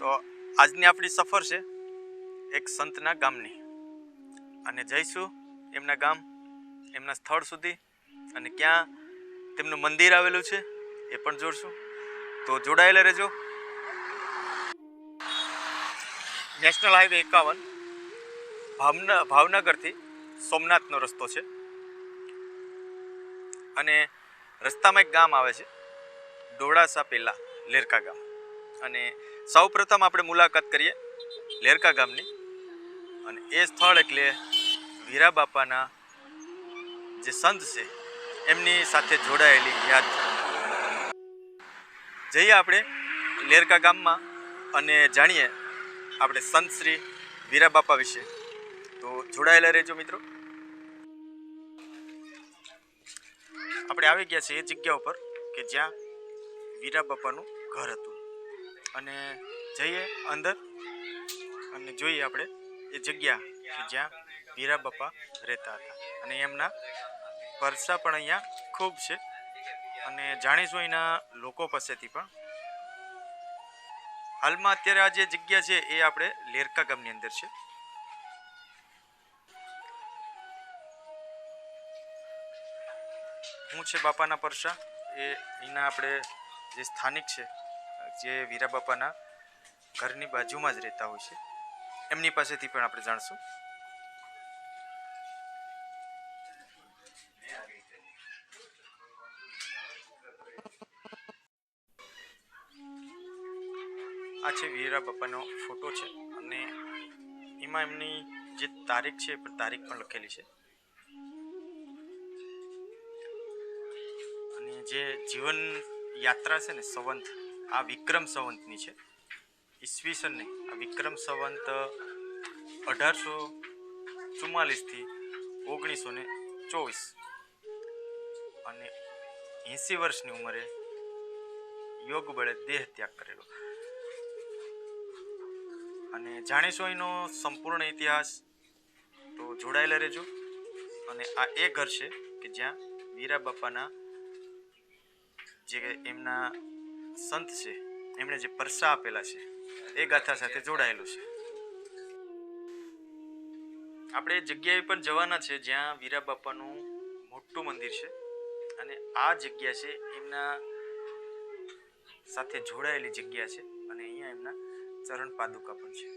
તો આજની આપણી સફર છે એક સંતના ગામની, અને જઈશું એમના ગામ, એમના સ્થળ સુધી, અને ક્યાં તેમનું મંદિર આવેલું છે એ પણ જોડશું. તો જોડાયેલા રહેજો. નેશનલ હાઈવે 51 ભાવનગરથી સોમનાથનો રસ્તો છે, અને રસ્તામાં એક ગામ આવે છે ડોળાસા પેલા લેરકા ગામ. અને સૌ પ્રથમ આપણે મુલાકાત કરીએ લેરકા ગામની, અને એ સ્થળ એટલે વીરા બાપાના જે સંત છે એમની સાથે જોડાયેલી યાદ. જઈએ આપણે લેરકા ગામમાં અને જાણીએ આપણે સંત શ્રી વીરા બાપા વિશે. તો જોડાયેલા રહેજો મિત્રો. આપણે આવી ગયા છીએ એ જગ્યા ઉપર કે જ્યાં વીરા બાપાનું ઘર હતું, અને જઈએ અંદર અને જોઈએ આપણે એ જગ્યા કે જ્યાં વીરા બાપા રહેતા હતા. અને એમના પરસા પણ અહીંયા ખૂબ છે, અને જાણીશું એના લોકો પાસેથી પણ. હાલમાં અત્યારે આ જે જગ્યા છે એ આપણે લેરકા ગામની અંદર છે. શું છે બાપાના પરસા એ એના આપણે જે સ્થાનિક છે, જે વીરા બાપાના ઘરની બાજુમાં જ રહેતા હોય છે, એમની પાસેથી પણ આપણે જાણશું. આ છે વીરા બાપાનો ફોટો છે, અને એમાં એમની જે તારીખ છે એ તારીખ પણ લખેલી છે. અને જે જીવન યાત્રા છે ને સંવંત, આ વિક્રમ સંવંતની છે, ઈસવીસન નહીં, આ વિક્રમ સંવંત 1844 થી 1924, અને 80 વર્ષની ઉંમરે યોગ બળે દેહ ત્યાગ કરેલો. અને જાણીશું એનો સંપૂર્ણ ઇતિહાસ. તો જોડાયેલા રહેજો. અને આ એ ઘર છે કે જ્યાં વીરા બાપાના જે એમના સંત છે એમણે જે પરસા આપેલા છે એ ગાથા સાથે જોડાયેલું છે. આપણે એ જગ્યાએ પણ જવાના છે જ્યાં વીરા બાપાનું મોટું મંદિર છે, અને આ જગ્યા છે એમના સાથે જોડાયેલી જગ્યા છે, અને અહીંયા એમના ચરણ પાદુકા પણ છે.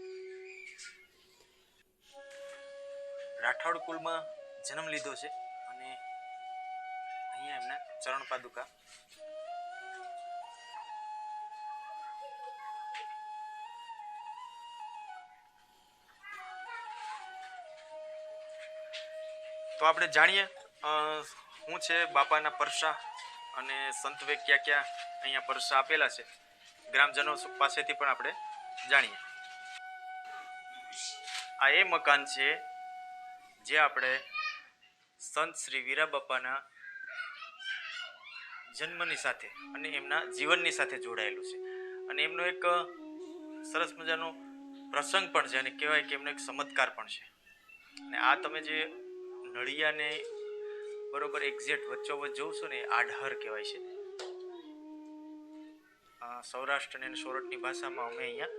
રાઠોડ કુલમાં જન્મ લીધો છે, અને અહીંયા એમના ચરણ પાદુકા. તો આપણે જાણીએ શું છે બાપાના પરસા, અને સંતવે ક્યાં ક્યાં અહીંયા પરસા આપેલા છે. ગ્રામજનો પાસેથી પણ આપણે જાણીએ. આ એ મકાન છે જે આપણે સંત શ્રી વીરા બાપાના જન્મની સાથે અને એમના જીવનની સાથે જોડાયેલું છે. અને એમનો એક સરસ મજાનો પ્રસંગ પણ છે, અને કહેવાય કે એમનો એક ચમત્કાર પણ છે. અને આ તમે જે નળિયાને બરોબર એક્ઝેક્ટ વચ્ચોવચ્ચ જોઉં ને, આઢહર કહેવાય છે. સૌરાષ્ટ્ર અને સોરઠની ભાષામાં અમે અહીંયા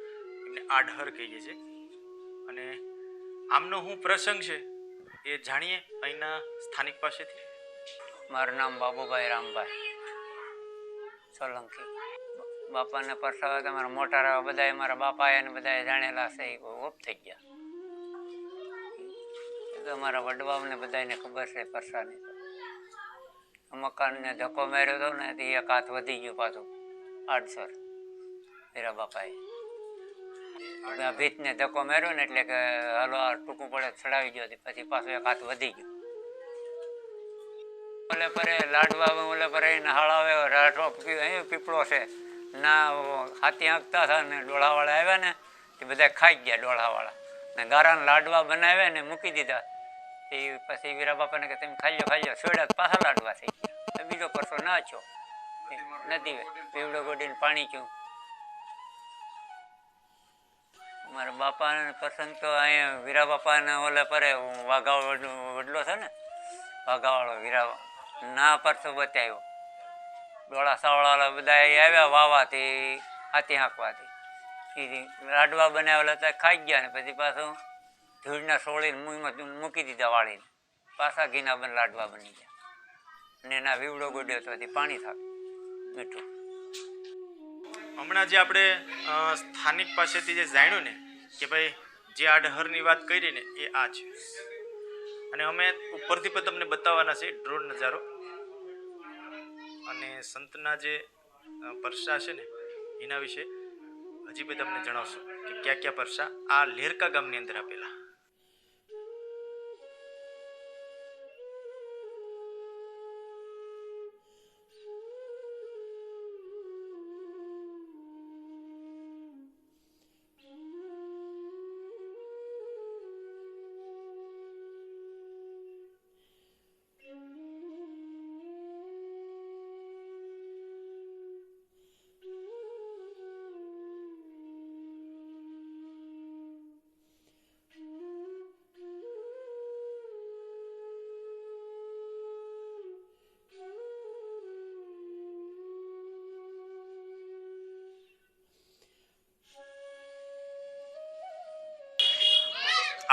એમને આઢહર કહીએ છીએ. અને આમનો શું પ્રસંગ છે એ જાણીએ અહીંના સ્થાનિક પાસેથી. મારું નામ બાબુભાઈ રામભાઈ સોલંકી. બાપાને પરસાવા તમારા મોટા બધા મારા બાપા એને બધા જાણેલા છે, એ ઓફ થઈ ગયા. એ તો અમારા વડવાઓને બધાને ખબર છે પરસાની. તો મકાનને ધક્કો માર્યો હતો ને, એક હાથ વધી ગયો પાછું આડસર વીરા બાપાએ. ભીતને ધક્કો માર્યો ને એટલે કે હાલો આ ટૂંકું પડે ચડાવી ગયો, પછી પાછો એક હાથ વધી ગયો. ઓલે પરે લાડવા ઓલે પરે હાળાવે રાઠો પીપળો છે ના, હાથી આંકતા હતા ને ડોળાવાળા આવ્યા ને તે બધા ખાઈ ગયા ડોળાવાળા ને. ગારાના લાડવા બનાવ્યા ને મૂકી દીધા. એ પછી વીરા બાપાને કે તમે ખાઈ લો સોડા, પાછા લાડવા થઈ ગયા. બીજો પરસો ના છો નથી, પીવડો ગોડીને પાણી ચું. મારા બાપાને પ્રસંગ તો અહીંયા વીરા બાપાને ઓલે પરે વાઘા વડલો છે ને, વાઘાવાળો વીરા ના પરસો બતાવ્યો. ડોળા સાવળા બધા આવ્યા વાવાથી, હાથી હાંકવાથી. એ લાડવા બનાવેલા હતા ખાઈ ગયા ને પછી પાછું ધૂળના સોળીને મૂંમાં મૂકી દીધા વાળીને પાછા ઘીના લાડવા બની ગયા અને એના વીવડો ગોડ્યો તો પાણી થાય મીઠું. હમણાં જે આપણે સ્થાનિક પાસેથી જે જાણ્યું ને કે ભાઈ જે આડહરની વાત કરી ને એ આ છે, અને અમે ઉપરથી પણ તમને બતાવવાના છે ડ્રોન નજારો. અને સંતના જે પરસા છે ને એના વિશે હજી પણ તમને જણાવશું કે ક્યાં ક્યાં પરસા આ લેરકા ગામની અંદર આપેલા.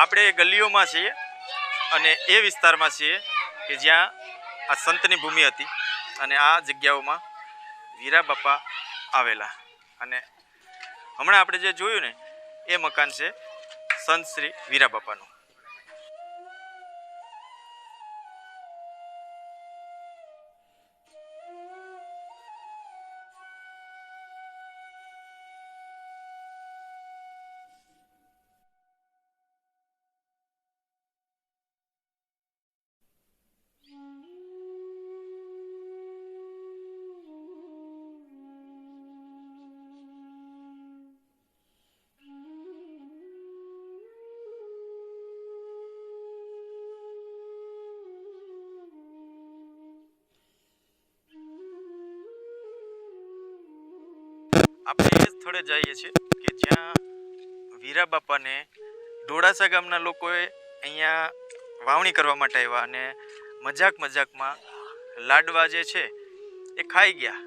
આપણે ગલીઓમાં છીએ અને એ વિસ્તારમાં છીએ કે જ્યાં આ સંતની ભૂમિ હતી અને આ જગ્યાઓમાં વીરા બાપા આવેલા. અને હમણાં આપણે જે જોયું ને એ મકાન છે સંત શ્રી વીરા બાપાનું. આપણે એ સ્થળે જઈએ છીએ કે જ્યાં વીરા બાપાને ડોળાસા ગામના લોકોએ અહીંયા વાવણી કરવા માટે આવ્યા અને મજાકમાં લાડવા જે છે એ ખાઈ ગયા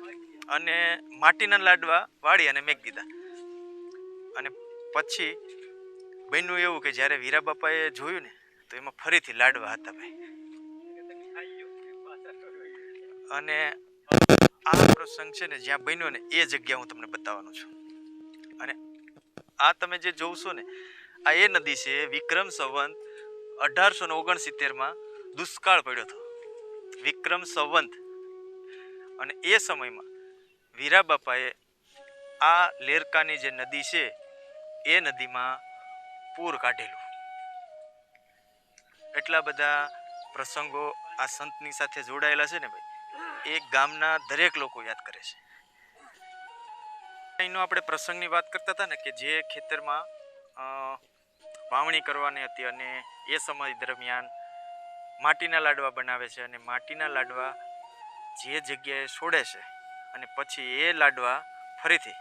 અને માટીના લાડવા વાળી અને મેક દીધા. અને પછી બન્યું એવું કે જ્યારે વીરા બાપાએ જોયું ને તો એમાં ફરીથી લાડવા હતા ભાઈ. અને આ પ્રસંગ છે ને જ્યાં બન્યો ને એ જગ્યા હું તમને બતાવવાનો છું. અને આ તમે જે જોશો ને આ એ નદી છે. વિક્રમ સંવંત 1869 દુષ્કાળ પડ્યો હતો. વિક્રમ સંવંત. અને એ સમયમાં વીરા બાપાએ આ લેરકાની જે નદી છે એ નદીમાં પૂર કાઢેલું. એટલા બધા પ્રસંગો આ સંતની સાથે જોડાયેલા છે ને ભાઈ, એ ગામના દરેક લોકો યાદ કરે છે. એનો આપણે પ્રસંગની વાત કરતા હતા ને કે જે ખેતરમાં વાવણી કરવાની હતી અને એ સમય દરમિયાન માટીના લાડવા બનાવે છે અને માટીના લાડવા જે જગ્યાએ છોડે છે અને પછી એ લાડવા ફરીથી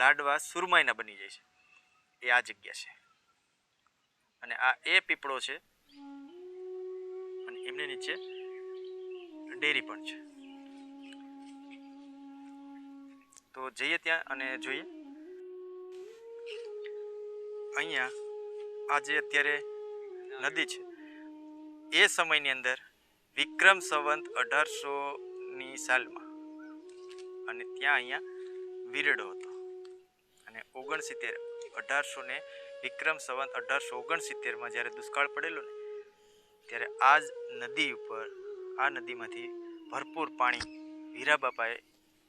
લાડવા સુરમાઈના બની જાય છે. એ આ જગ્યા છે. અને આ એ પીપળો છે અને એમની નીચે ડેરી પણ છે. તો જઈએ ત્યાં અને જોઈએ. અહીંયા આ જે અત્યારે નદી છે એ સમયની અંદર વિક્રમ સંવંત 1800ની સાલમાં અને ત્યાં અહીંયા વીરડો હતો. અને 1800 ને વિક્રમ સંવંત 1869 જ્યારે દુષ્કાળ પડેલો ને ત્યારે આ જ નદી ઉપર આ નદીમાંથી ભરપૂર પાણી વીરા બાપાએ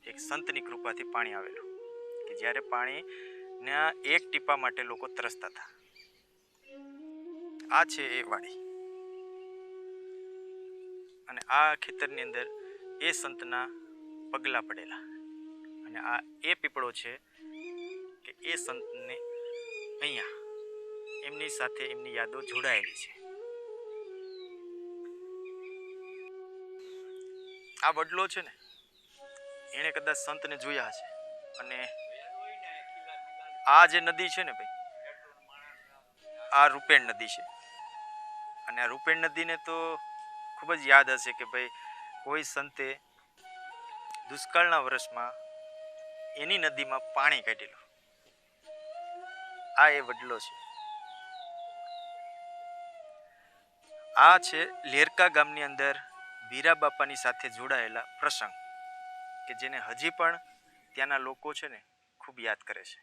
એક સંતની કૃપાથી પાણી આવેલું કે જ્યારે પાણીના એક ટીપા માટે લોકો તરસતા હતા. આ છે એ વાડી અને આ ખેતરની અંદર એ સંતના પગલા પડેલા. અને આ એ પીપળો છે કે એ સંતને અહીંયા એમની સાથે એમની યાદો જોડાયેલી છે. આ વડલો છે ને એણે કદાચ સંતને જોયા છે. અને આ જે નદી છે ને ભાઈ, આ રૂપેણ નદી છે. અને આ રૂપેણ નદીને તો ખૂબ જ યાદ હશે કે ભાઈ કોઈ સંતે દુષ્કાળના વર્ષમાં એની નદીમાં પાણી કાઢેલું આ એ વડલો છે. આ છે લેરકા ગામની અંદર વીરા બાપાની સાથે જોડાયેલા પ્રસંગ કે જેને હજી પણ ત્યાંના લોકો છે ને ખૂબ યાદ કરે છે.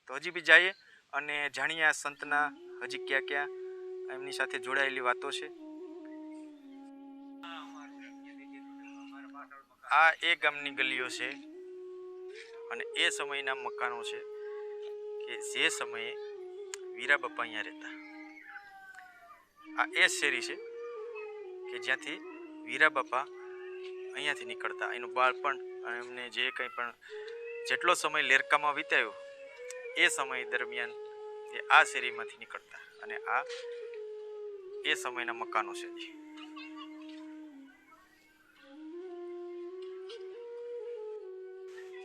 તો હજી બી જઈએ અને જાણીએ આ સંતના હજી ક્યાં ક્યાં એમની સાથે જોડાયેલી વાતો છે. આ એ ગામની ગલીઓ છે અને એ સમયના મકાનો છે કે જે સમયે વીરા બાપા અહીંયા રહેતા. આ એ શેરી છે કે જ્યાંથી વીરા બાપા અહીંયાથી નીકળતા. એનું બાળપણ અને એમને જે કંઈ પણ જેટલો સમય લેરકામાં વિતાયો એ સમય દરમિયાન એ આ શેરીમાંથી નીકળતા અને આ એ સમયના મકાનો છે.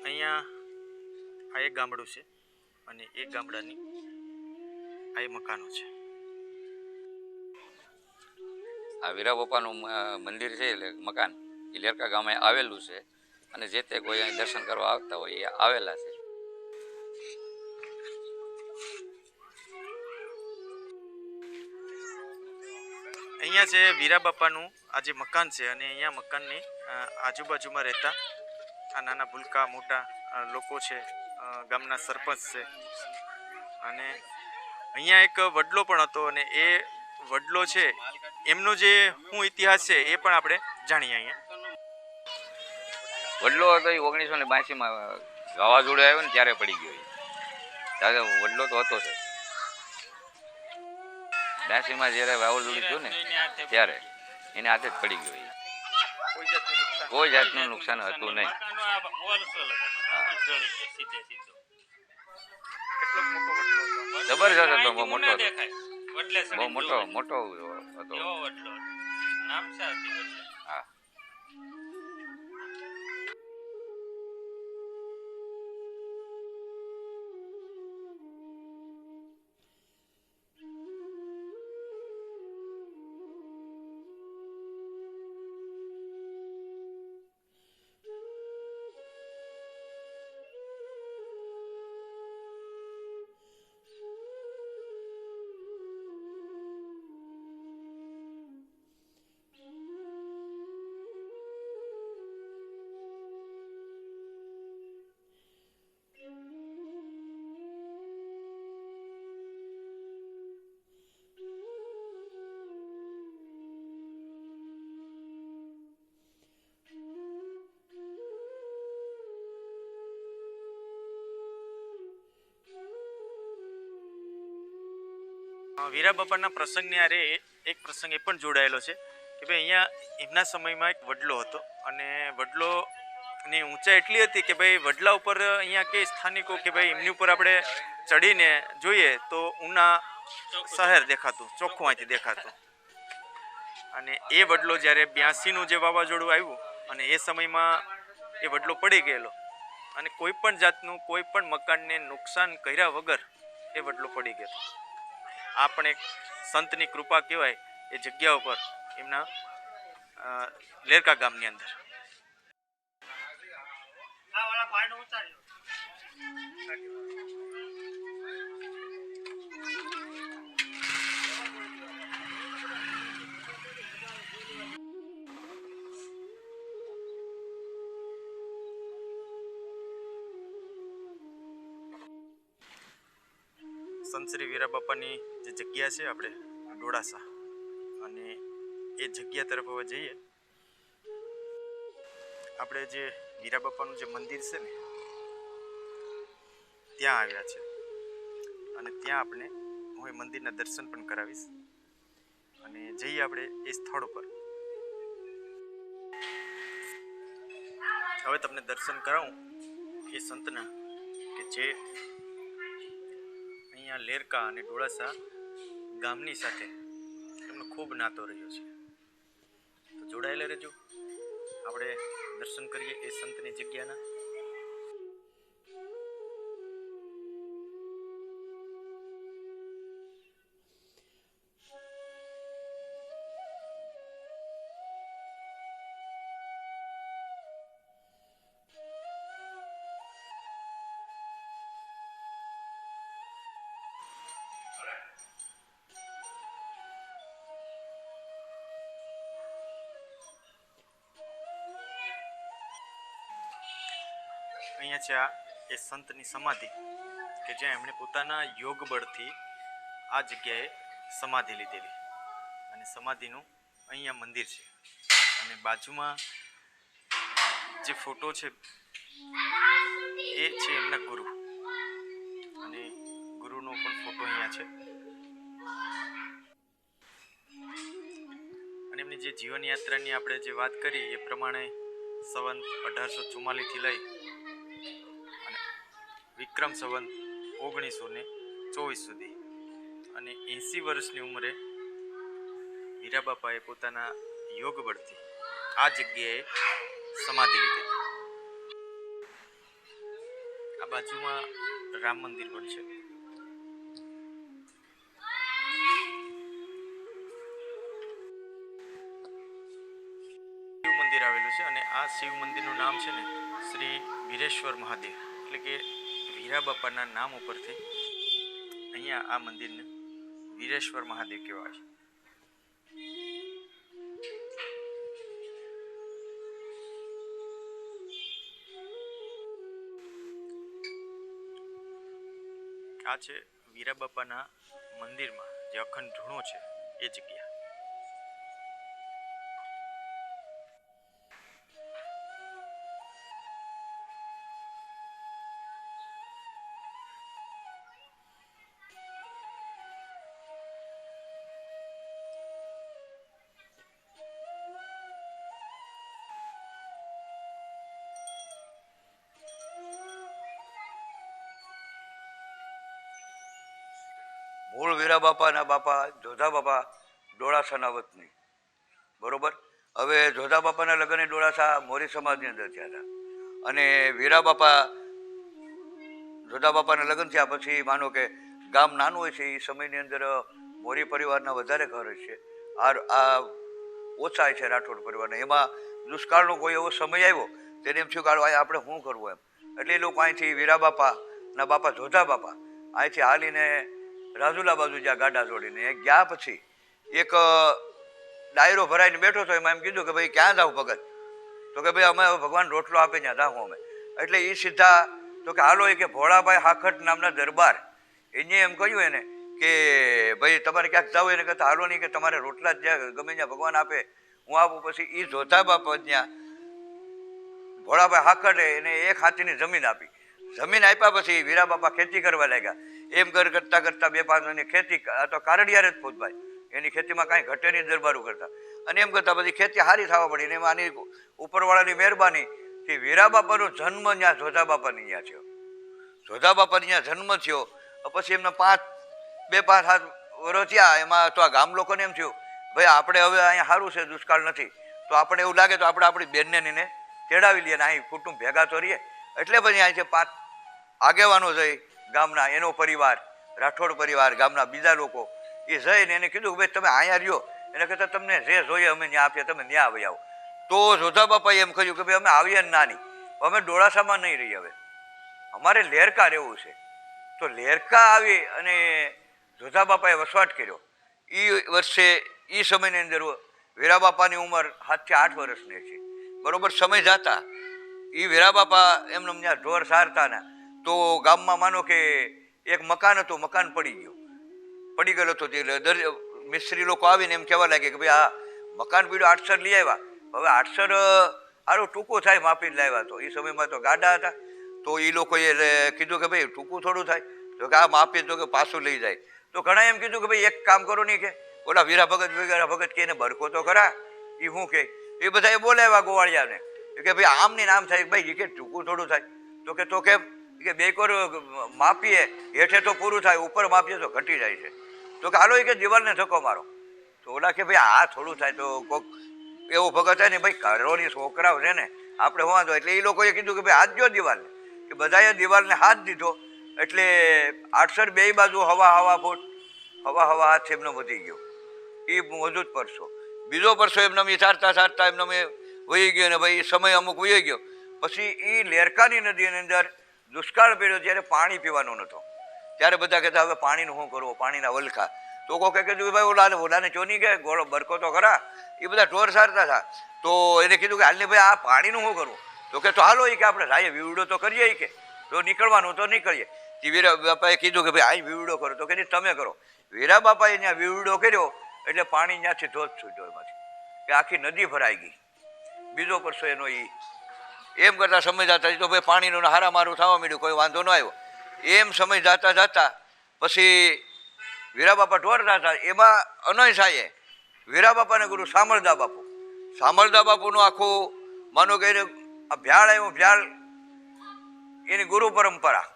અહીંયા આ એક ગામડું છે અને એ ગામડાની આ એ મકાનો છે. આ વીરા બાપાનું મંદિર છે એટલે મકાન એ લેરકા ગામે આવેલું છે અને જે તે કોઈ અહીં દર્શન કરવા આવતા હોય એ આવેલા છે. અહીંયા છે વીરા બાપાનું આ જે મકાન છે અને અહીંયા મકાનની આજુબાજુમાં રહેતા આ નાના ભૂલકા મોટા લોકો છે, ગામના સરપંચ છે અને અહીંયા એક વડલો પણ હતો અને એ વડલો છે એમનો જે શું ઇતિહાસ છે એ પણ આપણે જાણીએ. અહીંયા વડલો હતો એ 1982માં વાવાઝોડું આવ્યું ને ત્યારે પડી ગયો. ત્યારે વડલો તો હતો છે. 82માં જ્યારે વાવાઝોડું થયું ને ત્યારે એને હાથે જ પડી ગયો. કોઈ જાતનું નુકસાન હતું નહીં. જબરજસ્ત હતો, બહુ મોટો હતો. બહુ મોટો હતો. હા. વીરા બાપાના પ્રસંગની આરે એક પ્રસંગ એ પણ જોડાયેલો છે કે ભાઈ અહીંયા એમના સમયમાં એક વડલો હતો અને વડલોની ઊંચાઈ એટલી હતી કે ભાઈ વડલા ઉપર અહીંયા કે સ્થાનિકો કે ભાઈ એમની ઉપર આપણે ચડીને જોઈએ તો ઉના શહેર દેખાતું, ચોખ્ખું અહીંથી દેખાતું. અને એ વડલો જ્યારે 82નું જે વાવાઝોડું આવ્યું અને એ સમયમાં એ વડલો પડી ગયેલો અને કોઈ પણ જાતનું કોઈ પણ મકાનને નુકસાન કર્યા વગર એ વડલો પડી ગયો. આ પણ એક સંતની કૃપા કહેવાય એ જગ્યા ઉપર એમના લેરકા ગામની અંદર. સંત શ્રી વીરા બાપાની જે જગ્યા છે આપણે ડોળાસા અને એ જગ્યા તરફ હવે જઈએ. આપણે જે વીરા બાપાનું જે મંદિર છે ને ત્યાં આવ્યા છે અને ત્યાં આપણે હું એ મંદિરના દર્શન પણ કરાવીશ અને જઈએ આપણે એ સ્થળ ઉપર. હવે તમને દર્શન કરાવું એ સંતના કે જે અહીંયા લેરકા અને ડોળાસા ગામની સાથે એમનો ખૂબ નાતો રહ્યો છે. તો જોડાયેલા રહેજો, આપણે દર્શન કરીએ એ સંતની જગ્યાના. અહીંયા છે આ એ સંતની સમાધિ કે જ્યાં એમણે પોતાના યોગ બળથી આ જગ્યાએ સમાધિ લીધેલી અને સમાધિનું અહીંયા મંદિર છે અને બાજુમાં જે ફોટો છે એ છે એમના ગુરુ અને ગુરુનો પણ ફોટો અહીંયા છે અને એમની જે જીવન યાત્રાની આપણે જે વાત કરી એ પ્રમાણે સંવંત 1844 થી લઈ અને વિક્રમ સંવંત 1924 સુધી અને 80 વર્ષની ઉંમરે વીરાબાપાએ પોતાના યોગ બળથી આ જગ્યાએ સમાધિ લીધી. આ બાજુમાં રામ મંદિર પણ છે. શિવ મંદિર આવેલું છે અને આ શિવ મંદિરનું નામ છે ને શ્રી વીરેશ્વર મહાદેવ એટલે કે વીરાબાપાના નામ ઉપરથી અહીંયા આ મંદિરને વીરેશ્વર મહાદેવ કહેવાય છે. આ છે વીરાબાપાના મંદિરમાં જે અખંડ ધૂણો છે એ જગ્યા. મૂળ વીરા બાપાના બાપા જોધા બાપા ડોળાસાના વતની, બરોબર. હવે જોધા બાપાના લગ્ન ડોળાસા મોરી સમાજની અંદર થયા હતા અને વીરા બાપા જોધા બાપાના લગ્ન થયા પછી માનો કે ગામ નાનું હોય છે એ સમયની અંદર મોરી પરિવારના વધારે ઘર છે, આ ઓછા છે રાઠોડ પરિવારના. એમાં દુષ્કાળનો કોઈ એવો સમય આવ્યો તેને એમ થયું કે આપણે શું કરવું એમ, એટલે એ લોકો અહીંથી વીરા બાપાના બાપા જોધા બાપા અહીંથી હાલીને રાજુલા બાજુ જ્યાં ગાડા જોડીને ગયા પછી એક ડાયરો ભરાઈને બેઠો હતો. એમાં એમ કીધું કે ભાઈ ક્યાં જાવ ભગત? તો કે ભાઈ અમે ભગવાન રોટલો આપે ત્યાં જાઉં અમે. એટલે એ સીધા તો કે હાલો એ કે ભોળાભાઈ હાખટ નામના દરબાર એને એમ કહ્યું એને કે ભાઈ તમારે ક્યાંક જાવ એને કહેતા હાલો નહીં કે તમારે રોટલા જ્યાં ગમે ત્યાં ભગવાન આપે હું આપું. પછી એ જોધા બાપા ત્યાં ભોળાભાઈ હાખટે એને એક હાથીની જમીન આપી. જમીન આપ્યા પછી વીરા બાપા ખેતી કરવા લાગ્યા. એમ કરતા કરતા 2-5 ની ખેતી તો કારડિયારે જ ફૂટભાઈ એની ખેતીમાં કાંઈ ઘટે નહીં, દરબારું કરતા અને એમ કરતા બધી ખેતી સારી થવા પડી. ને એમાં આની ઉપરવાળાની મહેરબાની કે વીરા બાપાનો જન્મ ત્યાં જોધા બાપાની ત્યાં થયો. જોધા બાપાની ત્યાં જન્મ થયો પછી એમના 2-5-7 વર્ષ થયા. એમાં તો આ ગામ લોકોને એમ થયું ભાઈ આપણે હવે અહીંયા સારું છે, દુષ્કાળ નથી, તો આપણે એવું લાગે તો આપણે આપણી બેનને એને તેડાવી લઈએ ને અહીં કુટુંબ ભેગા તો રહીએ. એટલે પછી અહીં છે 5 આગેવાનો જઈ ગામના, એનો પરિવાર, રાઠોડ પરિવાર, ગામના બીજા લોકો એ જઈને એને કીધું કે ભાઈ તમે અહીંયા રહ્યો, એને કહેતા તમને જે જોઈએ અમે ત્યાં આપીએ, તમે ત્યાં આવી આવો. તો જોધા બાપાએ એમ કહ્યું કે ભાઈ અમે આવીએ નાની, અમે ડોળાસામાં નહીં રહીએ, હવે અમારે લેરકા રહેવું છે. તો લેરકા આવી અને જોધા બાપાએ વસવાટ કર્યો. એ વર્ષે એ સમયની અંદર વીરા બાપાની ઉંમર 7 થી 8 વર્ષની છે, બરોબર. સમય જતા એ વીરા બાપા એમને ત્યાં ઢોર સારતા ને તો ગામમાં માનો કે એક મકાન હતું, મકાન પડી ગયેલો હતો. મિસ્ત્રી લોકો આવીને એમ કહેવા લાગે કે ભાઈ આ મકાન પીડ્યું, 8 લઈ આવ્યા. હવે 8 સારું ટૂંકું થાય માપી જ લાવ્યા. તો એ સમયમાં તો ગાડા હતા, તો એ લોકોએ કીધું કે ભાઈ ટૂંકું થોડું થાય, તો કે આ માપી તો કે પાછું લઈ જાય. તો ઘણા એમ કીધું કે ભાઈ એક કામ કરો નહીં કે ઓલા વીરા ભગત કે એને ભરકો તો ખરા, એ શું કે એ બધા એ બોલાવ્યા ગોવાળિયાને કે ભાઈ આમની નામ થાય ભાઈ કે ટૂંકું થોડું થાય. તો કેમ કે 2 કોર માપીએ હેઠે તો પૂરું થાય, ઉપર માપીએ તો ઘટી જાય છે. તો કે હાલો એ કે દિવાલને ધક્કો મારો. તો ઓલા કે ભાઈ આ થોડું થાય. તો કોક એવો ભગત થાય ને ભાઈ ઘરોની છોકરાઓ છે ને આપણે વાંધો. એટલે એ લોકોએ કીધું કે ભાઈ હાથ જો દિવાલને, કે બધાએ દિવાલને હાથ દીધો. એટલે 8 બે બાજુ હવા ફૂટ હાથ એમનો વધી ગયો. એ મજૂત પરસો, બીજો પરસો એમને સારતા એમને વહી ગયો ને ભાઈ સમય અમુક વહી ગયો. પછી એ લેરકાની નદીની અંદર દુષ્કાળ પડ્યો ત્યારે પાણી પીવાનું નહોતું, ત્યારે બધા કહેતા હવે પાણીનું શું કરવું, પાણીના વલખા. તો કોકે કીધું કે ભાઈ ઓલાને ચોની કે ગોળો બરકો તો ખરા, એ બધા ઢોર સારતા હતા. તો એને કીધું કે હાલને ભાઈ આ પાણીનું શું કરવું? તો કે તો હાલો એ કે આપણે રાયે વીવડો તો કરીએ કે, જો નીકળવાનું તો નીકળીએ. વીરા બાપાએ કીધું કે ભાઈ આ વીવડો કરો, તો કે તમે કરો. વીરા બાપાએ ત્યાં વીવડો કર્યો એટલે પાણી ત્યાંથી ધોધ છૂટ્યો એમાંથી, કે આખી નદી ભરાઈ ગઈ. બીજો પરસો એનો એમ કરતા સમય જતા તો ભાઈ પાણીનું હારા મારું થવા માંડ્યું, કોઈ વાંધો ન આવ્યો. એમ સમય જતા જતા પછી વીરા બાપા ઢોરતા હતા. એમાં અનય સાયે વીરા બાપાને ગુરુ સામળદા બાપુ, સામળદા બાપુનું આખું માનો કે એને ભ્યાળ આવ્યું, ભ્યાળ એની ગુરુ પરંપરા.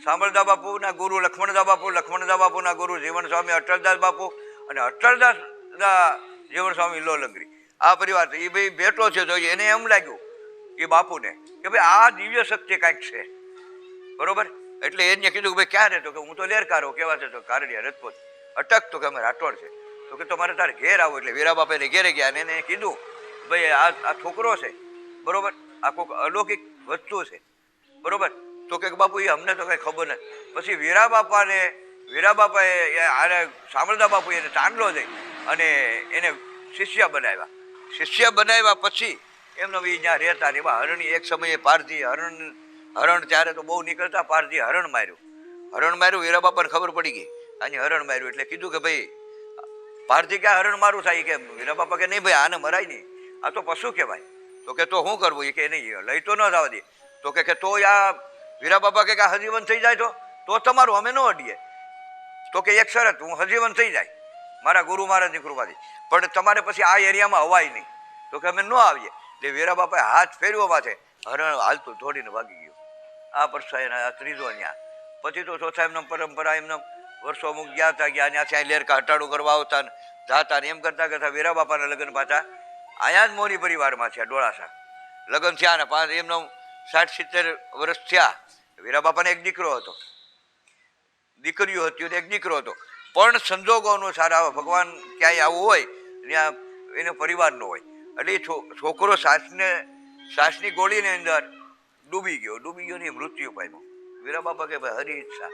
સામળદા બાપુના ગુરુ લક્ષ્મણદા બાપુ, લક્ષ્મણદા બાપુના ગુરુ જીવન સ્વામી અટલદાસ બાપુ, અને અટલદાસ જીવન સ્વામી લોલંગરી. આ પરિવાર એ ભાઈ ભેટો છે. તો એને એમ લાગ્યું એ બાપુને કે ભાઈ આ દિવ્ય શક્તિ કાંઈક છે, બરોબર. એટલે એને કીધું કે ભાઈ ક્યાં રહેતો? કે હું તો લેરકારો કેવા છે, તો કારડિયા રજપૂત. અટક તો કે અમે રાઠોડ છે. તો કે તમારે તારે ઘેર આવો. એટલે વીરા બાપા એને ઘેરે ગયા અને એને કીધું ભાઈ આ છોકરો છે, બરોબર, આ કોઈક અલૌકિક વસ્તુ છે, બરોબર. તો કે બાપુ એ અમને તો કંઈ ખબર નથી. પછી વીરા બાપાએ આને સામળદા બાપુ એને ચાંદલો દઈ અને એને શિષ્ય બનાવ્યા. શિષ્ય બનાવ્યા પછી એમનો બી ત્યાં રહેતા ને એમાં હરણી એક સમયે પારધી હરણ ત્યારે તો બહુ નીકળતા, પારધી હરણ માર્યું. વીરા બાપાને ખબર પડી ગઈ આની હરણ માર્યું. એટલે કીધું કે ભાઈ પારધી ક્યાં હરણ મારું થાય? કે વીરા બાપા કે નહીં ભાઈ આને મરાય નહીં, આ તો પશુ કહેવાય. તો કે તો શું કરવું? એ કે નહીં લઈ તો ન જવા દે. તો કે તો આ વીરા બાપા કે હજીવન થઈ જાય તો તમારું અમે ન અડીએ. તો કે એક શરત, હું હજીવન થઈ જાય મારા ગુરુ મહારાજની કૃપાથી, પણ તમારે પછી આ એરિયામાં હવાય નહીં. તો કે અમે ન આવીએ. એટલે વીરા બાપાએ હાથ ફેરવ્યો માથે, હરણ હાલતું દોડીને ભાગી ગયું. આ પરસાયના આ ત્રીજો ન્યા. પછી તો ચોથા એમનો પરંપરા એમનો વર્ષો અમુક ગયા ત્યાંથી લેરકા હટાડું કરવા આવતા ને જાતા ને એમ કરતા કરતા વીરા બાપાના લગ્ન પાછા અહીંયા જ મોરી પરિવારમાં થયા, ડોળાસા લગ્ન થયા ને પાંચ એમનો 60-70 વર્ષ થયા. વીરા બાપાને એક દીકરો હતો, દીકરીઓ હતી અને એક દીકરો હતો. પણ સંજોગો અનુસાર આવા ભગવાન ક્યાંય આવું હોય ત્યાં એનો પરિવાર ન હોય. એટલે એ છોકરો શ્વાસની ગોળીની અંદર ડૂબી ગયો ને મૃત્યુ પામ્યો. વીરા બાપા કે ભાઈ હરી ઈચ્છા,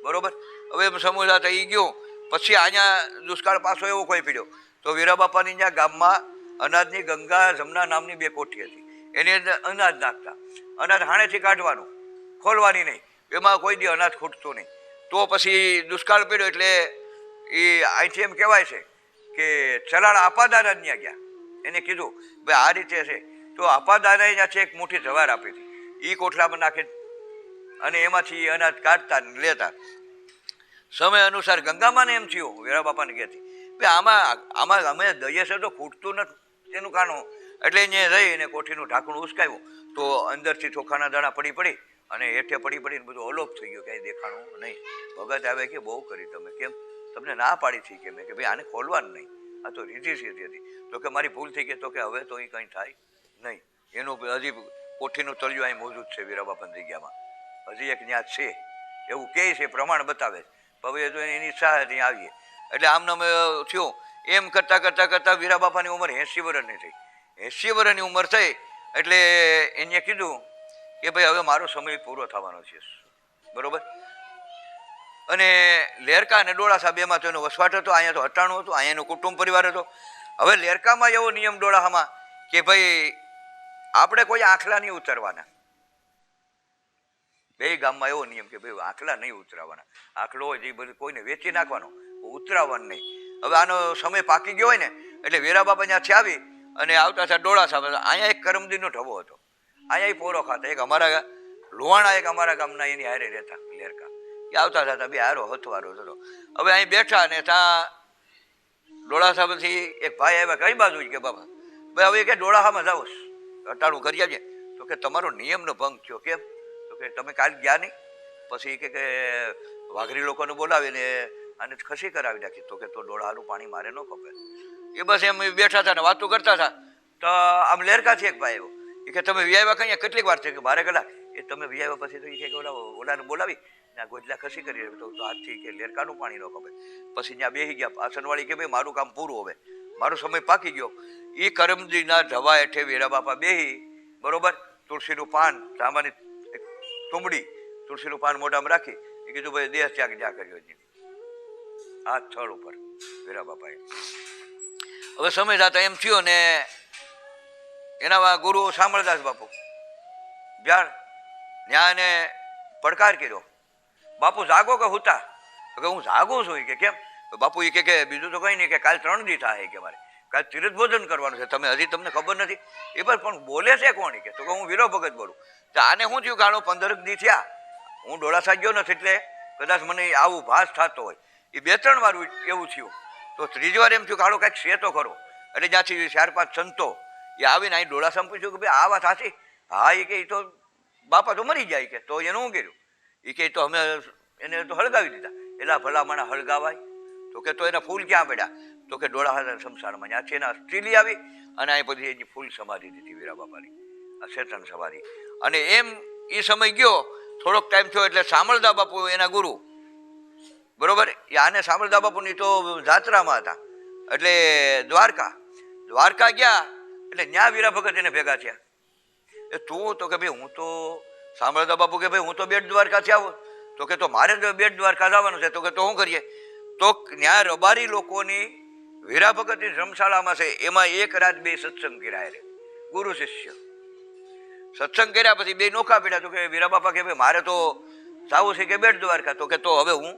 બરોબર. હવે એમ સમુદાય થઈ ગયો. પછી અહીંયા દુષ્કાળ પાછો એવો કોઈ પીડ્યો. તો વીરા બાપાની ત્યાં ગામમાં અનાજની ગંગા જમના નામની 2 કોઠી હતી. એની અંદર અનાજ નાખતા. અનાજ હાણેથી કાઢવાનું, ખોલવાની નહીં. એમાં કોઈ દી અનાજ ખૂટતું નહીં. તો પછી દુષ્કાળ પડ્યો એટલે એ અહીંથી એમ કહેવાય છે કે ચલાડ આપાદાના ત્યાં ગયા. એને કીધું ભાઈ આ રીતે છે. તો આપાદાનાએ ત્યાંથી એક મુઠ્ઠી જવાર આપી હતી. એ કોઠલામાં નાખી અને એમાંથી અનાજ કાઢતા લેતા. સમય અનુસાર ગંગામાને એમ થયું વીરા બાપાને કહેતી ભાઈ આમાં અમે દઈએ છે તો ખૂટતું નથી એનું કારણું. એટલે અહીંયા રહી અને કોઠીનું ઢાંકણું ઉસકાવ્યું તો અંદરથી ચોખાના દાણા પડી અને હેઠે પડીને બધું અલોપ થઈ ગયું, કાંઈ દેખાણું નહીં. ભગત આવે કે બહુ કરી તમે, કેમ તમને ના પાડી થઈ કે મેં કે ભાઈ આને ખોલવાનું નહીં, આ તો રીધી સીધી હતી. તો કે મારી ભૂલ થઈ ગઈ. તો કે હવે તો એ કંઈ થાય નહીં. એનું હજી કોઠીનું તળિયું અહીં મોજૂદ છે વીરા બાપાની જગ્યામાં, હજી એક ત્યાં છે એવું કહે છે, પ્રમાણ બતાવે. હવે તો એની ઈચ્છા હતી આવીએ. એટલે આમને અમે થયું. એમ કરતાં વીરા બાપાની ઉંમર 80 વર્ષની થઈ. 80 વર્ષની ઉંમર થઈ એટલે એને કીધું કે ભાઈ હવે મારો સમય પૂરો થવાનો છે, બરોબર. અને લેરકા અને ડોળાસા બેમાં તો એનો વસવાટ હતો. અહીંયા તો હટાણું હતું, અહીંયાનો કુટુંબ પરિવાર હતો. હવે લેરકામાં એવો નિયમ ડોળાસામાં કે ભાઈ આપણે કોઈ આંખલા નહીં ઉતરવાના. 2 ગામમાં એવો નિયમ કે ભાઈ આંખલા નહીં ઉતરાવાના. આંખલો હોય એ બધું કોઈને વેચી નાખવાનો, ઉતરાવવાનું નહીં. હવે આનો સમય પાકી ગયો હોય ને એટલે વીરા બાપા ત્યાંથી આવી અને આવતા હતા ડોળાસા. અહીંયા એક કરમદીનો ઢબો હતો, અહીંયા પોરો ખાતા. એક અમારા લોહાણા એક અમારા ગામના એની હારે રહેતા લેરકા, એ આવતા હતા 2 હારો હથવારો થતો. હવે અહીં બેઠા ને ત્યાં ડોળાસા પછી એક ભાઈ આવ્યા કઈ બાજુ કે બાબા ભાઈ હવે કે ડોળાસામાં જાઓ અટાણું કરી આવજે. તો કે તમારો નિયમનો ભંગ થયો. કેમ? તો કે તમે કાલ ગયા નહીં. પછી કે વાઘરી લોકોને બોલાવીને આને ખસી કરાવી નાખી. તો કે તો ડોળાનું પાણી મારે ન ખપે. એ બસ એમ બેઠા હતા ને વાતો કરતા હતા. તો આમ લેરકાથી એક ભાઈ આવ્યો. એ કે તમે વિયાવ્યા કઈ કેટલીક વાર છે? કે 12 કલાક. એ તમે વિયાવ્યા પછી તો એ કે ઓલાને બોલાવી ને ગોજલા ખસી કરી તો આજથી કે લેરકાનું પાણી ન ખપે. પછી ત્યાં બેસી ગયા. આસનવાળી કે ભાઈ મારું કામ પૂરું, હવે મારો સમય પાકી ગયો. એ કરમદીના ઢવા હેઠે વીરા બાપા બેસી, બરોબર, તુલસીનું પાન, તાંબાની તુંબડી, તુલસીનું પાન મોઢામાં રાખી કીધું ભાઈ દેહ ત્યાગ જ્યાં કર્યો છે આ સ્થળ ઉપર વીરા બાપાએ. હવે સમય જતા એમ થયો ને એના ગુરુ શામળદાસ બાપુ જાણ ત્યાં એને પડકાર કર્યો, બાપુ જાગો કે હુતા? કે હું જાગું છું. કે કેમ? બાપુ એ કે બીજું તો કંઈ નહીં, કે કાલ 3 દી થાય, કે મારે કાલ તીર્થ ભોજન કરવાનું છે, તમે હજી તમને ખબર નથી. એ પણ બોલે છે કોણ? કે તો કે હું વીરો ભગત બોલું. તો આને શું થયું? ગાણો 15 દી થયા હું ડોળાસા ગયો નથી, એટલે કદાચ મને આવું ભાસ થતો હોય. એ 2-3 વાર એવું થયું. તો 3જી વાર એમ થયું ગાળો કાંઈક છે તો ખરો. એટલે જ્યાંથી 4-5 સંતો એ આવીને અહીં ડોળાસામાં પૂછ્યું કે ભાઈ આ વાત સાચી? હા, એ કે એ તો બાપા તો મરી જાય. કે તો એનું શું કર્યું? એ કે તો અમે એને તો હળગાવી દીધા. એલા ભલા માણા હળગાવાય? તો કે તો એના ફૂલ ક્યાં પડ્યા? તો કે ડોળાસા શમશાનમાં. ત્યાંથી એના અસ્થિ આવી અને અહીં પછી એની ફૂલ સમાધિ દીધી વીરા બાપાની, આ ચેતન સમાધિ. અને એમ એ સમય ગયો, થોડોક ટાઈમ થયો એટલે શામળદા બાપુ એના ગુરુ, બરોબર, એ આને શામળદા બાપુની તો જાત્રામાં હતા, એટલે દ્વારકા ગયા એટલે ન્યા વીરા ભગત એને ભેગા થયા. એ તું? તો કે ભાઈ હું તો શામળદા બાપુ કે ભાઈ હું તો બેટ દ્વારકાથી આવું. તો કે તો મારે તો બેટ દ્વારકા જવાનું છે. તો કે તો શું કરીએ? તો ન્યા રબારી લોકોની વીરા ભગતની ધર્મશાળામાં છે, એમાં 1 રાત 2 સત્સંગ કર્યા રે, ગુરુ શિષ્ય સત્સંગ કર્યા. પછી 2 નોખા પડ્યા. તો કે વીરા બાપા કે ભાઈ મારે તો જવું છે કે બેટ દ્વારકા. તો કે તો હવે હું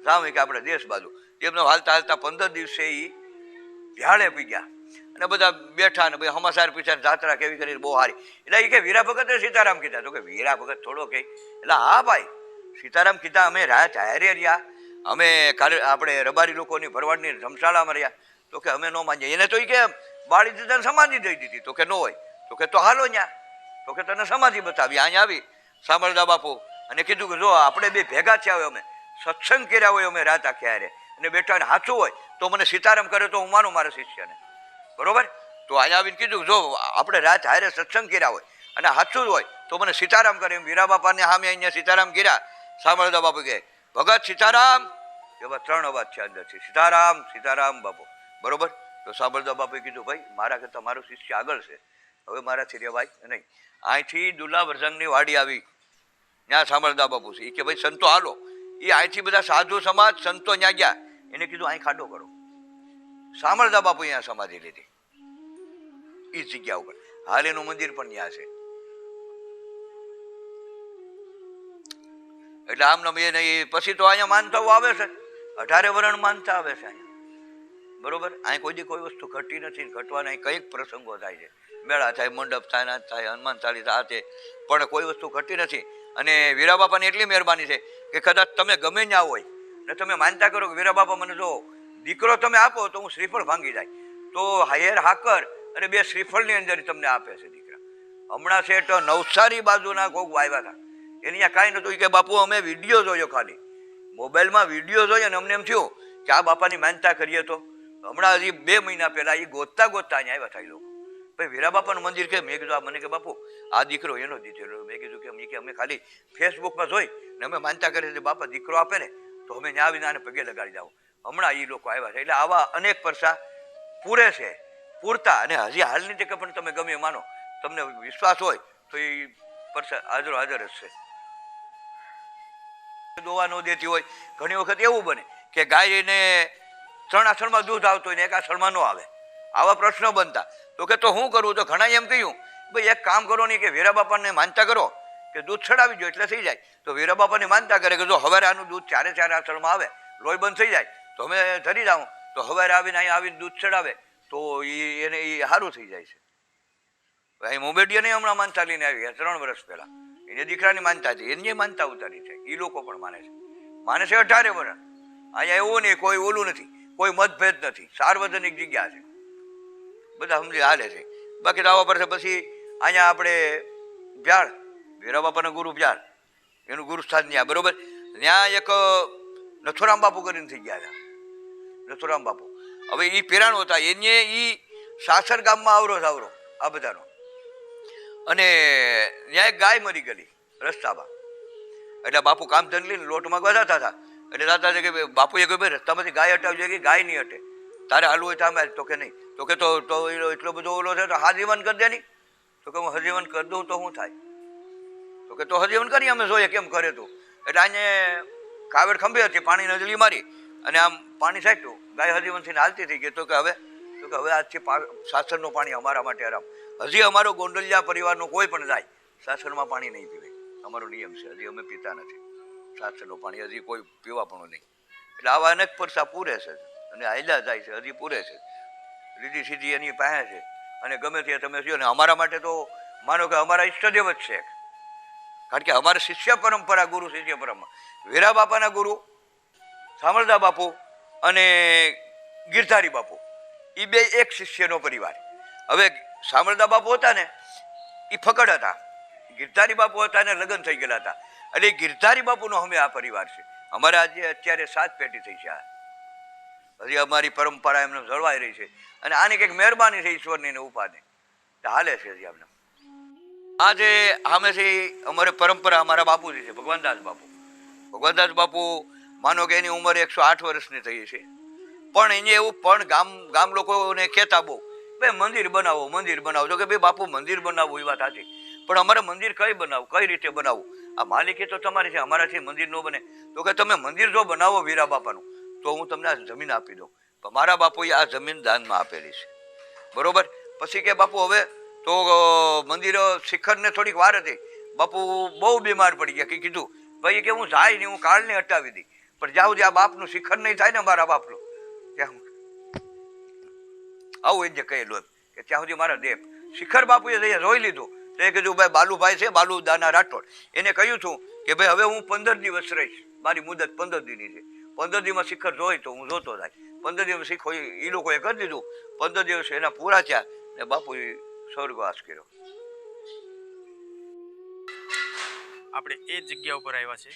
જાઉં કે આપણે દેશ બાજુ. એમને હાલતા 15 દિવસે એ ભ્યાળે પી ગયા અને બધા બેઠા ને ભાઈ હમાસાર પીછા જાત્રા કેવી કરીને બહુ સારી. એટલે એ કે વીરા ભગતે સીતારામ કીધા. તો કે વીરા ભગત થોડો કે એટલે હા ભાઈ સીતારામ કીધા. અમે રાત હારે રહ્યા, અમે આપણે રબારી લોકોની ભરવાડની ધર્મશાળામાં રહ્યા. તો કે અમે ન માનીએ. એને તો એ કે બાળી દીધા સમાધિ દઈ દીધી. તો કે ન હોય. તો કે તો હાલો ન્યા. તો કે તને સમાધિ બતાવી. અહીંયા આવી શામળદા બાપુ અને કીધું કે જો આપણે 2 ભેગા થયા હોય, અમે સત્સંગ કર્યા હોય, અમે રાત આખી હારે અને બેઠા ને સાચું હોય તો મને સીતારામ કરે તો હું માનું મારા શિષ્યને, બરોબર. તો અહીંયા આવીને કીધું જો આપણે રાત હારે સત્સંગ કર્યા હોય અને સાચું હોય તો મને સીતારામ કરે. એમ વીરા બાપાને સામે અહીંયા સીતારામ કર્યા. શામળદા બાપુ કે ભગત સીતારામ. એવા 3 અવાજ છે અંદરથી, સીતારામ સીતારામ બાપુ, બરોબર. તો શામળદા બાપુએ કીધું ભાઈ મારા કરતાં મારો શિષ્ય આગળ છે, હવે મારાથી રેવાય નહીં. અહીંથી દુલ્લા વરસંગની વાડી આવી, ત્યાં શામળદા બાપુ છે. એ કે ભાઈ સંતો હાલો. એ અહીંથી બધા સાધુ સમાજ સંતો ત્યાં ગયા. એને કીધું અહીં ખાડો કરો. શામળદા બાપુ અહીંયા સમાધિ લીધી એ જગ્યા ઉપર. હાલ એનું મંદિર પણ ત્યાં છે. એટલે આમ નામ એ નહીં. પછી તો અહીંયા માનતાઓ આવે છે, 18 વરણ માનતા આવે છે અહીંયા, બરોબર. અહીં કોઈ દી કોઈ વસ્તુ ઘટી નથી, ઘટવાના કંઈક પ્રસંગો થાય છે, મેળા થાય, મંડપ થાય, નાચ થાય, હનુમાન ચાલીસા આ તે, પણ કોઈ વસ્તુ ઘટી નથી. અને વીરા બાપાની એટલી મહેરબાની છે કે કદાચ તમે ગમે ત્યાં હોય ને તમે માનતા કરો કે વીરા બાપા મને જો દીકરો તમે આપો તો હું શ્રીફળ ભાંગી જાય, તો હાયર હાકર અને 2 શ્રીફળની અંદર તમને આપે છે દીકરા. હમણાં છે તો નવસારી બાજુના કોક આવ્યા હતા, એની ત્યાં કાંઈ નહોતું. કે બાપુ અમે વિડીયો જોયો, ખાલી મોબાઈલમાં વિડીયો જોયો ને અમને એમ થયું કે આ બાપાની માનતા કરીએ. તો હમણાં હજી 2 મહિના પહેલા એ ગોતતા અહીંયા આવ્યા થાય લોકો. ભાઈ વીરા બાપાનું મંદિર કે? મેં કીધું આ મને કે બાપુ આ દીકરો એનો દીધેલો. મેં કીધું કે અમે ખાલી ફેસબુકમાં જોઈ ને અમે માનતા કરીએ બાપા દીકરો આપે ને તો અમે ત્યાં આવીને આને પગે લગાડી જાઓ. હમણાં એ લોકો આવ્યા છે. એટલે આવા અનેક પરસા પૂરે છે, પૂરતા. અને હજી હાલની તકે પણ તમે ગમે માનો, તમને વિશ્વાસ હોય તો એ પરસા હાજર જ છે. દોવા ન દેતી હોય, ઘણી વખત એવું બને કે ગાયને 3 આસણમાં દૂધ આવતું હોય ને 1 આસણમાં ન આવે, આવા પ્રશ્નો બનતા. તો કે તો શું કરવું? તો ઘણા એમ કહ્યું ભાઈ એક કામ કરો નહીં, કે વીરા બાપાને માનતા કરો કે દૂધ ચડાવી દો એટલે થઈ જાય. તો વીરા બાપાની માનતા કરે કે જો હવે આનું દૂધ 4 આસણમાં આવે, લોહી બંધ થઈ જાય તો અમે ધરી જાઉં, તો હવે આવીને અહીંયા આવીને દૂધ ચડાવે તો એને એ સારું થઈ જાય છે. અહીં મોમેડિયાને હમણાં માનતા લઈને આવી 3 વર્ષ પહેલા, એને દીકરાની માનતા હતી, એની માનતા ઉતારી છે. એ લોકો પણ માને છે 18 વર્ષ. અહીંયા એવું નહીં, કોઈ ઓલું નથી, કોઈ મતભેદ નથી, સાર્વજનિક જગ્યા છે, બધા સમજી હાલે છે. બાકી દાવા પર છે. પછી અહીંયા આપણે ભ્યાળ, વીરા બાપાના ગુરુ ભ્યાળ, એનું ગુરુસ્થાન ત્યાં, બરોબર. ત્યાં એક નથુરામ બાપુ કરીને થઈ ગયા હતા. નથુરામ બાપુ હવે એ પેરાણો હતા, એને એ સાસર ગામમાં આવરો આ બધાનો. અને ત્યાં એક ગાય મરી ગયેલી રસ્તામાં. એટલે બાપુ કામ ધન લઈને લોટ માંગવા જતા હતા. એટલે દાદા કે બાપુએ કહ્યું ભાઈ રસ્તામાંથી ગાય હટાવજો, કે ગાય નહીં હટે, તારે હાલવું હોય તો આમ. તો કે નહીં. તો કે તો એટલો બધો ઓલો છે તો હાજીવન કરી દે નહીં. તો કે હું હજીવન કરી દઉં તો શું થાય? તો કે તો હજીવન કરીએ અમે જોઈએ કેમ કરે તું. એટલે આને કાવેડ ખંભે હતી, પાણી નજળી મારી અને આમ પાણી સાટ્યું. ગાય હરિવંશીને હાલતી થઈ ગઈ. તો કે હવે આજથી સાસરનું પાણી અમારા માટે આરામ. હજી અમારો ગોંડલિયા પરિવારનો કોઈ પણ જાય સાસરમાં પાણી નહીં પીવે, અમારો નિયમ છે. હજી અમે પીતા નથી સાસરનું પાણી, હજી કોઈ પીવા પણ નહીં. એટલે આવા અનેક પરસા પૂરે છે અને હાલ્યા જાય છે, હજી પૂરે છે. રીધી સીધી એની પાસે છે અને ગમે ત્યાં તમે કહો ને અમારા માટે તો માનો કે અમારા ઈષ્ટદેવ જ છે. કારણ કે અમારે શિષ્ય પરંપરા, ગુરુ શિષ્ય પરંપરા, વીરા બાપાના ગુરુ શામળદા બાપુ અને ગિરધારી બાપુ, એ બે એક શિષ્યનો પરિવાર. હવે શામળદા બાપુ હતા ને એ ફકડ હતા, ગિરધારી બાપુ હતા ને લગ્ન થઈ ગયેલા હતા. એટલે ગિરધારી બાપુનો અમે આ પરિવાર છે. અમારે આજે અત્યારે 7 પેઢી થઈ છે. હજી અમારી પરંપરા એમને જળવાઈ રહી છે અને આની કંઈક મહેરબાની છે ઈશ્વરની ને ઉપાની હાલે છે. હજી અમને આજે સામેથી અમારી પરંપરા અમારા બાપુજી છે, ભગવાનદાસ બાપુ. ભગવાનદાસ બાપુ માનો કે એની ઉંમર 108 વર્ષની થઈ છે, પણ એને એવું પણ ગામ લોકોને કહેતા બહુ ભાઈ મંદિર બનાવો. તો કે ભાઈ બાપુ મંદિર બનાવવું એ વાત સાચી, પણ અમારે મંદિર કઈ બનાવવું, કઈ રીતે બનાવવું? આ માલિકી તો તમારી છે, અમારાથી મંદિર ન બને. તો કે તમે મંદિર જો બનાવો વીરા બાપાનું તો હું તમને આ જમીન આપી દઉં. પણ મારા બાપુએ આ જમીન દાનમાં આપેલી છે, બરોબર. પછી કે બાપુ હવે તો મંદિર શિખરને થોડીક વાર હતી, બાપુ બહુ બીમાર પડી ગયા. કીધું ભાઈ કે હું જાય નહીં, હું કાળને હટાવી દી, પણ જ્યાં સુધી આ બાપનું શિખર નહીં થાય ને મારા બાપનું, ત્યાં આવું એ જે કહેલું કે ત્યાં સુધી મારા દેવ શિખર બાપુએ જોઈ લીધું. તો એ કીધું ભાઈ બાલુભાઈ છે, બાલુ દાના રાઠોડ, એને કહ્યું છું કે ભાઈ હવે હું 15 દિવસ રહીશ, મારી મુદત 15 દીની છે. 15 દિવસમાં શિખર જોઈ તો હું જોતો થાય. 15 દિવસ શીખો એ લોકોએ કરી દીધું. 15 દિવસ એના પૂરા થયા ને બાપુએ સ્વર્ગવાસ કર્યો. આપણે એ જગ્યા ઉપર આવ્યા છે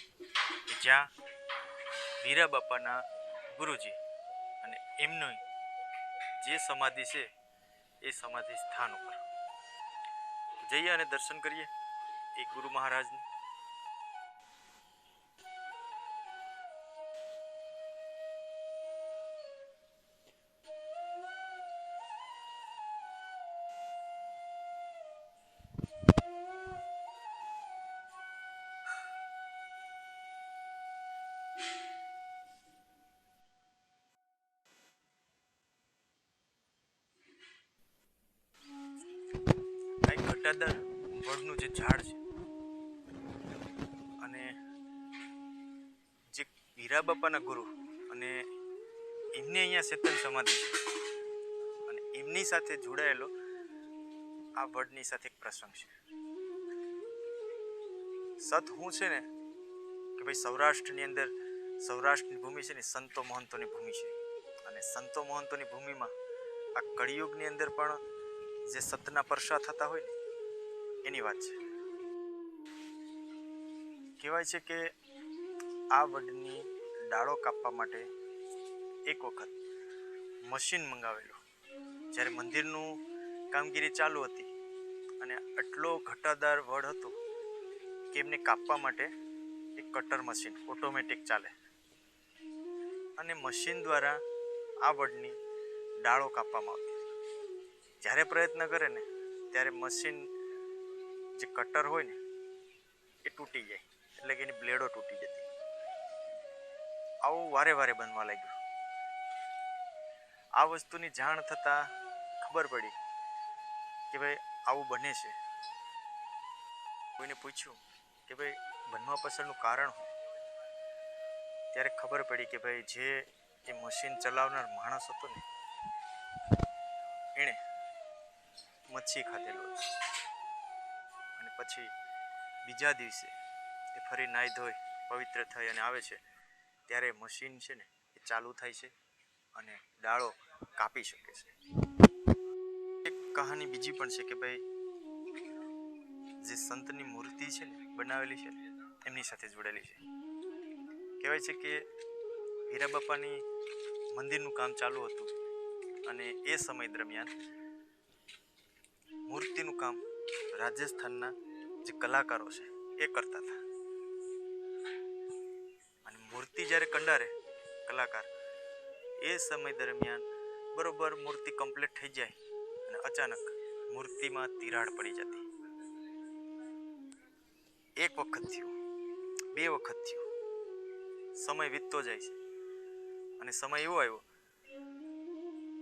કે જ્યાં વીરા બાપાના ગુરુજી અને એમનું જે સમાધિ છે એ સમાધિ સ્થાન ઉપર જઈએ અને દર્શન કરીએ એ ગુરુ મહારાજને. ઘટાદાર વડનું જે ઝાડ છે અને જે વીરા બાપાના ગુરુ અને એમની અહીંયા ચેતન સમાધિ છે અને એમની સાથે જોડાયેલો આ વડની સાથે એક પ્રસંગ છે. સત હું છે ને કે ભાઈ સૌરાષ્ટ્રની અંદર સૌરાષ્ટ્રની ભૂમિ છે ને સંતો મહંતોની ભૂમિ છે અને સંતો મહંતોની ભૂમિમાં આ કળિયુગની અંદર પણ જે સતના પરસા થતા હોય ને એની વાત છે. કહેવાય છે કે આ વડની ડાળો કાપવા માટે એક વખત મશીન મંગાવેલું. જ્યારે મંદિરનું કામગીરી ચાલુ હતી અને આટલો ઘટાદાર વડ હતો કે એમને કાપવા માટે એક કટર મશીન ઓટોમેટિક ચાલે અને મશીન દ્વારા આ વડની ડાળો કાપવામાં આવતી. જ્યારે પ્રયત્ન કરે ને ત્યારે મશીન જે કટર હોય ને એ તૂટી જાય, એટલે કે એની બ્લેડો તૂટી જતી. આવું વારે વારે બનવા લાગ્યું. આ વસ્તુની જાણ થતાં ખબર પડી કે ભાઈ આવું બને છે. કોઈને પૂછ્યું કે ભાઈ બનવા પાછળનું કારણ શું, ત્યારે ખબર પડી કે ભાઈ જે એ મશીન ચલાવનાર માણસ હતો ને એણે મચ્છી ખાધેલું હતું અને પછી બીજા દિવસે એ ફરી નાહી ધોઈ પવિત્ર થઈ અને આવે છે ત્યારે મશીન છે ને એ ચાલુ થાય છે અને ડાળો કાપી શકે છે. એક કહાની બીજી પણ છે કે ભાઈ જે સંતની મૂર્તિ છે ને બનાવેલી છે એમની સાથે જોડેલી છે. કહેવાય છે કે વીરા બાપાની મંદિરનું કામ ચાલુ હતું અને એ સમય દરમિયાન મૂર્તિનું કામ રાજસ્થાનના જે કલાકારો છે એ કરતા હતા અને મૂર્તિ જ્યારે કંડારે કલાકાર એ સમય દરમિયાન બરોબર મૂર્તિ કમ્પ્લીટ થઈ જાય અને અચાનક મૂર્તિમાં તિરાડ પડી જતી. એક વખત થયું, બે વખત થયું, સમય વીતતો જાય છે અને સમય એવો આવ્યો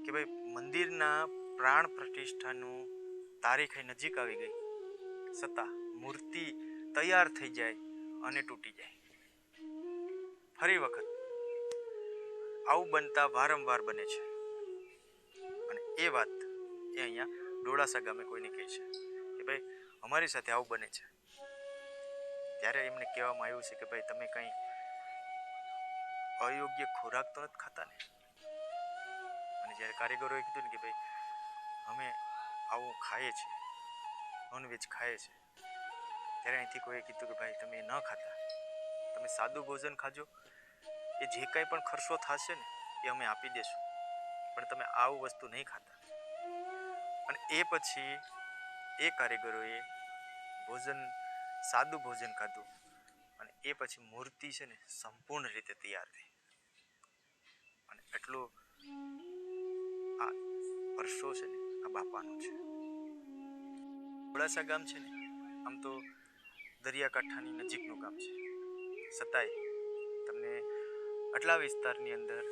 કે ભાઈ મંદિરના પ્રાણ પ્રતિષ્ઠાનું તારીખ નજીક આવી ગઈ છતાં મૂર્તિ તૈયાર થઈ જાય અને તૂટી જાય. ફરી વખત આવું બનતા વારંવાર બને છે અને એ વાત એ અહીંયા ડોળાસા ગામે કોઈને કહે છે કે ભાઈ અમારી સાથે આવું બને છે. ત્યારે એમને કહેવામાં આવ્યું છે કે ભાઈ તમે કંઈ અયોગ્ય ખોરાક તો નથી ખાતા ને? અને જ્યારે કારીગરોએ કીધું ને કે ભાઈ અમે આવું ખાઈએ છીએ, નોનવેજ ખાઈએ છીએ, ત્યારે અહીંથી કોઈએ કીધું કે ભાઈ તમે ન ખાતા, તમે સાદું ભોજન ખાજો, એ જે કાંઈ પણ ખર્ચો થશે ને એ અમે આપી દેશું, પણ તમે આવું વસ્તુ નહીં ખાતા. અને એ પછી એ કારીગરોએ સાદું ભોજન ખાધું અને એ પછી મૂર્તિ છે ને સંપૂર્ણ રીતે તૈયાર થઈ. અને એટલું આ વર્ષો છે ને આ બાપાનું છે. ડોળાસા ગામ છે ને આમ તો દરિયાકાંઠાની નજીકનું ગામ છે, છતાંય તમને આટલા વિસ્તારની અંદર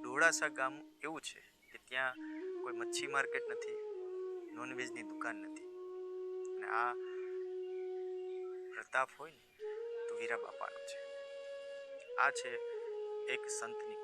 ડોળાસા ગામ એવું છે કે ત્યાં કોઈ મચ્છી માર્કેટ નથી, નોનવેજની દુકાન નથી. અને આ પ્રતાપ હોય ને તો વીરા બાપાનો છે. આ છે એક સંતની